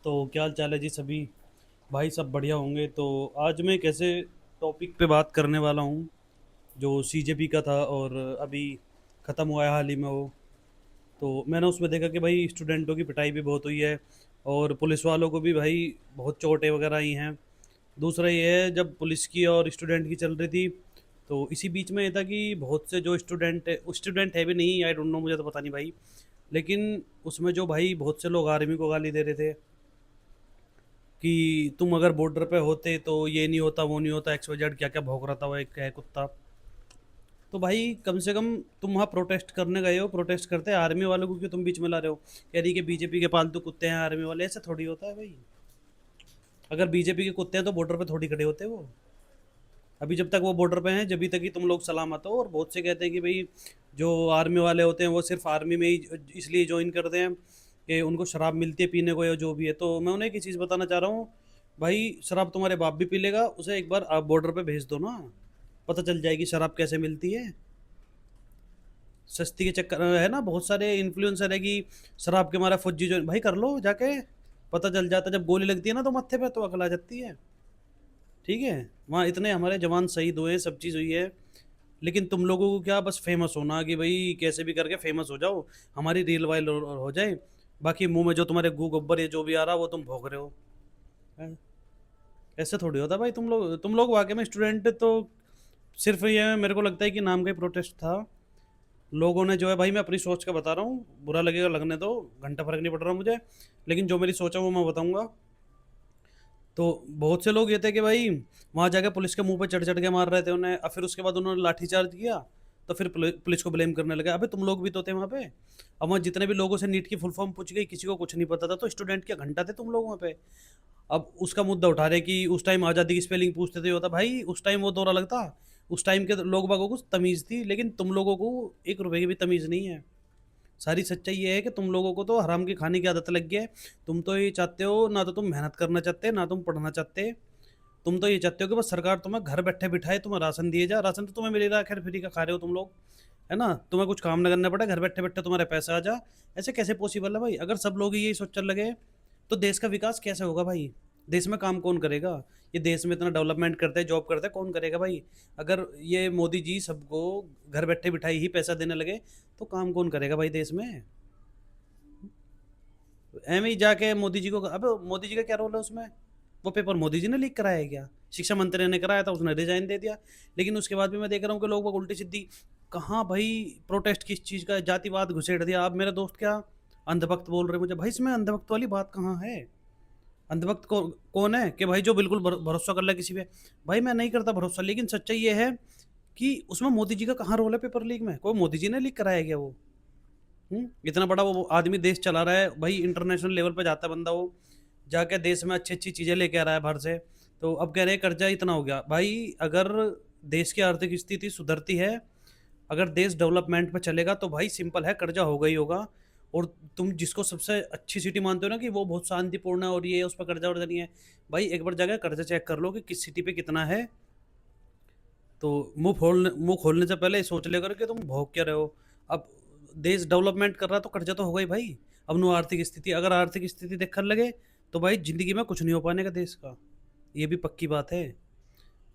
तो क्या हाल चाल है जी सभी। भाई सब बढ़िया होंगे। तो आज मैं एक ऐसे टॉपिक पे बात करने वाला हूँ जो सीजेपी का था और अभी ख़त्म हुआ है हाल ही में वो। तो मैंने उसमें देखा कि भाई स्टूडेंटों की पिटाई भी बहुत हुई है और पुलिस वालों को भी भाई बहुत चोटें वगैरह आई हैं। दूसरा ये है, जब पुलिस की और स्टूडेंट की चल रही थी तो इसी बीच में ये था कि बहुत से जो स्टूडेंट है भी नहीं, आई डोंट नो, मुझे तो पता नहीं भाई। लेकिन उसमें जो भाई बहुत से लोग आर्मी को गाली दे रहे थे कि तुम अगर बॉर्डर पे होते तो ये नहीं होता, वो नहीं होता, एक्स वाई जेड क्या क्या भौंक रहा था वो एक है कुत्ता। तो भाई कम से कम तुम वहाँ प्रोटेस्ट करने गए हो, प्रोटेस्ट करते आर्मी वालों को क्यों तुम बीच में ला रहे हो? कह रही कि बीजेपी के पालतू कुत्ते हैं आर्मी वाले, ऐसे थोड़ी होता है भाई। अगर बीजेपी के कुत्ते हैं तो बॉर्डर पे थोड़ी खड़े होते वो। अभी जब तक वो बॉर्डर पे हैं जब तक ही तुम लोग सलामत हो। और बहुत से कहते हैं कि भाई जो आर्मी वाले होते हैं वो सिर्फ आर्मी में ही इसलिए ज्वाइन करते हैं कि उनको शराब मिलती है पीने को या जो भी है। तो मैं उन्हें एक ही चीज़ बताना चाह रहा हूँ, भाई शराब तुम्हारे बाप भी पी लेगा, उसे एक बार आप बॉर्डर पे भेज दो ना, पता चल जाएगी शराब कैसे मिलती है। सस्ती के चक्कर है ना, बहुत सारे इन्फ्लुएंसर है कि शराब के मारा फौजी जो भाई कर लो जाके, पता चल जाता। जब गोली लगती है ना तो मत्थे पे तो अकल आ जाती है। ठीक है, वहाँ इतने हमारे जवान शहीद हुए, सब चीज़ हुई है। लेकिन तुम लोगों को क्या बस फेमस होना कि भाई कैसे भी करके फेमस हो जाओ, हमारी रील वाइल हो जाए, बाकी मुंह में जो तुम्हारे गू गोबर ये जो भी आ रहा वो तुम भोग रहे हो। हैं? ऐसे थोड़ी होता भाई। तुम लोग वाकई में स्टूडेंट तो सिर्फ ये मेरे को लगता है कि नाम का ही प्रोटेस्ट था। लोगों ने जो है, भाई मैं अपनी सोच का बता रहा हूँ, बुरा लगेगा लगने दो, घंटा फर्क नहीं पड़ रहा मुझे। लेकिन जो मेरी सोच है वो मैं बताऊंगा। तो बहुत से लोग ये थे कि भाई वहाँ जाके पुलिस के मुंह पे चढ़ चढ़ के मार रहे थे उन्हें, और फिर उसके बाद उन्होंने लाठीचार्ज किया। तो फिर पुलिस को ब्लेम करने लगे, अबे तुम लोग भी तो थे वहाँ पे। अब वहाँ जितने भी लोगों से नीट की फुल फॉर्म पूछ गई, किसी को कुछ नहीं पता था, तो स्टूडेंट क्या घंटा थे तुम लोग वहाँ पे। अब उसका मुद्दा उठा रहे कि उस टाइम आज़ादी की स्पेलिंग पूछते थे, होता भाई उस टाइम वो दौरा लगता। उस टाइम के लोग बागों को तमीज़ थी, लेकिन तुम लोगों को 1 रुपए की भी तमीज़ नहीं है। सारी सच्चाई ये है कि तुम लोगों को तो हराम की खाने की आदत लग गई है। तुम तो ये चाहते हो, ना तो तुम मेहनत करना चाहते, ना तुम पढ़ना चाहते। तुम तो ये चाहते हो कि बस सरकार तुम्हें घर बैठे बिठाए, तुम्हें राशन दिए जा। राशन तो तुम्हें मिल रहा है, खैर फ्री का खा रहे हो तुम लोग, है ना। तुम्हें कुछ काम ना करना पड़े, घर बैठे बैठे तुम्हारे पैसा आ जा। ऐसे कैसे पॉसिबल है भाई? अगर सब लोग यही सोचने लगे तो देश का विकास कैसे होगा भाई? देश में काम कौन करेगा? ये देश में इतना डेवलपमेंट करते हैं, जॉब करते हैं, कौन करेगा भाई? अगर ये मोदी जी सबको घर बैठे बिठाई ही पैसा देने लगे तो काम कौन करेगा भाई देश में? एम ही जाके मोदी जी को, अबे मोदी जी का क्या रोल है उसमें? वो पेपर मोदी जी ने लीक कराया है क्या? शिक्षा मंत्री ने कराया था, उसने रिजाइन दे दिया। लेकिन उसके बाद भी मैं देख रहा हूँ कि लोग उल्टी सीधी, कहाँ भाई प्रोटेस्ट किस चीज़ का, जातिवाद घुसेड़ दिया। अब मेरे दोस्त क्या अंधभक्त बोल रहे मुझे, भाई इसमें अंधभक्त वाली बात कहाँ है? अंधभक्त कौन है कि भाई जो बिल्कुल भरोसा कर ले किसी पे? भाई मैं नहीं करता भरोसा, लेकिन सच्चाई ये है कि उसमें मोदी जी का कहाँ रोल है पेपर लीक में? कोई मोदी जी ने लीक कराया गया वो? इतना बड़ा वो आदमी देश चला रहा है भाई, इंटरनेशनल लेवल पे जाता है बंदा वो, जाके देश में अच्छी अच्छी चीज़ें लेके आ रहा है बाहर से। तो अब कह रहे हैं कर्जा इतना हो गया भाई। अगर देश की आर्थिक स्थिति सुधरती है, अगर देश डेवलपमेंट पे चलेगा तो भाई सिंपल है, कर्जा होगा ही होगा। और तुम जिसको सबसे अच्छी सिटी मानते हो ना कि वो बहुत शांतिपूर्ण है और ये उस पर कर्जा वर्जा नहीं है, भाई एक बार जाकर कर्जा चेक कर लो कि किस सिटी पे कितना है। तो मुंह खोलने से पहले सोच लेकर के तुम भोग क्या रहे हो। अब देश डेवलपमेंट कर रहा है तो कर्जा तो होगा ही भाई। अब नो आर्थिक स्थिति, अगर आर्थिक स्थिति देखने लगे तो भाई जिंदगी में कुछ नहीं हो पाने का देश का, ये भी पक्की बात है।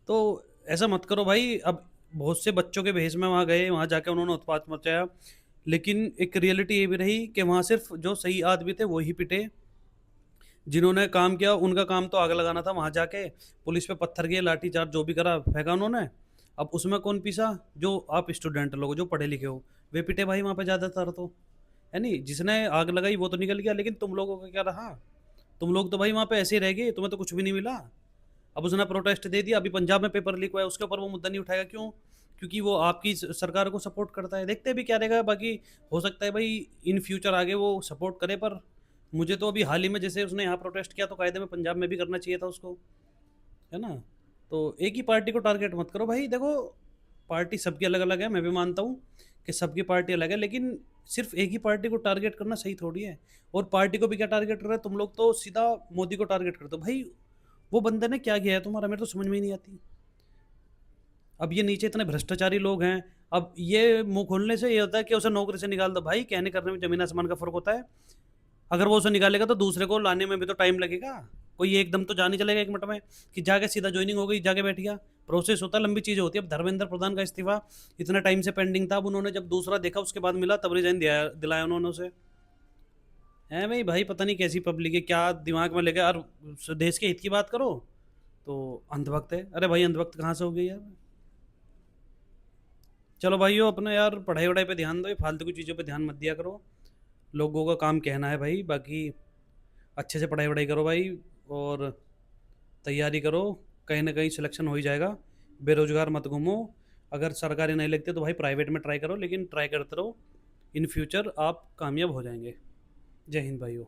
तो ऐसा मत करो भाई। अब बहुत से बच्चों के भेष में वहाँ गए, वहाँ जाके उन्होंने उत्पात मचाया, लेकिन एक रियलिटी ये भी रही कि वहाँ सिर्फ जो सही आदमी थे वो ही पिटे। जिन्होंने काम किया उनका काम तो आग लगाना था, वहां जाके पुलिस पे पत्थर के लाठी चार्ज जो भी करा फेंका उन्होंने। अब उसमें कौन पीसा? जो आप स्टूडेंट लोग जो पढ़े लिखे हो वे पिटे भाई वहां पे ज्यादातर तो, है नहीं। जिसने आग लगाई वो तो निकल गया, लेकिन तुम लोगों का क्या रहा? तुम लोग तो भाई वहां पे ऐसे ही रह गए, तुम्हें तो कुछ भी नहीं मिला। अब उसने प्रोटेस्ट दे दिया, अभी पंजाब में पेपर लीक हुआ है, उसके ऊपर वो मुद्दा नहीं उठाएगा क्यों? क्योंकि वो आपकी सरकार को सपोर्ट करता है। देखते हैं भी क्या रहेगा बाकी। हो सकता है भाई इन फ्यूचर आगे वो सपोर्ट करे, पर मुझे तो अभी हाल ही में जैसे उसने यहाँ प्रोटेस्ट किया तो कायदे में पंजाब में भी करना चाहिए था उसको, है ना। तो एक ही पार्टी को टारगेट मत करो भाई। देखो पार्टी सबकी अलग अलग है, मैं भी मानता हूँ कि सबकी पार्टी अलग है, लेकिन सिर्फ एक ही पार्टी को टारगेट करना सही थोड़ी है। और पार्टी को भी क्या टारगेट कर रहे हैं तुम लोग? तो सीधा मोदी को टारगेट करते हो भाई। वो बंदे ने क्या किया है तुम्हारा, मेरे तो समझ में ही नहीं आती। अब ये नीचे इतने भ्रष्टाचारी लोग हैं, अब ये मुंह खोलने से ये होता है कि उसे नौकरी से निकाल दो। भाई कहने करने में जमीन आसमान का फर्क होता है। अगर वो उसे निकालेगा तो दूसरे को लाने में भी तो टाइम लगेगा। कोई एकदम तो जा नहीं चलेगा एक मिनट में कि जाके सीधा ज्वाइनिंग हो गई, जाके बैठ गया। प्रोसेस होता है, लंबी चीज़ें होती है। अब धर्मेंद्र प्रधान का इस्तीफा इतना टाइम से पेंडिंग था, अब उन्होंने जब दूसरा देखा उसके बाद मिला तब रिजाइन दिया, दिलाया उन्होंने उसे। है भाई, भाई पता नहीं कैसी पब्लिक है, क्या दिमाग में लेगा। और देश के हित की बात करो तो अंधभक्त है। अरे भाई अंधभक्त कहाँ से हो गई यार। चलो भाइयों, अपना यार पढ़ाई वढ़ाई पे ध्यान दो, ये फालतू की चीज़ों पे ध्यान मत दिया करो। लोगों का काम कहना है भाई, बाकी अच्छे से पढ़ाई वढ़ाई करो भाई। और तैयारी करो, कहीं ना कहीं सिलेक्शन हो ही जाएगा। बेरोजगार मत घूमो। अगर सरकारी नहीं लगते तो भाई प्राइवेट में ट्राई करो, लेकिन ट्राई करते रहो। इन फ्यूचर आप कामयाब हो जाएंगे। जय हिंद भाइयों।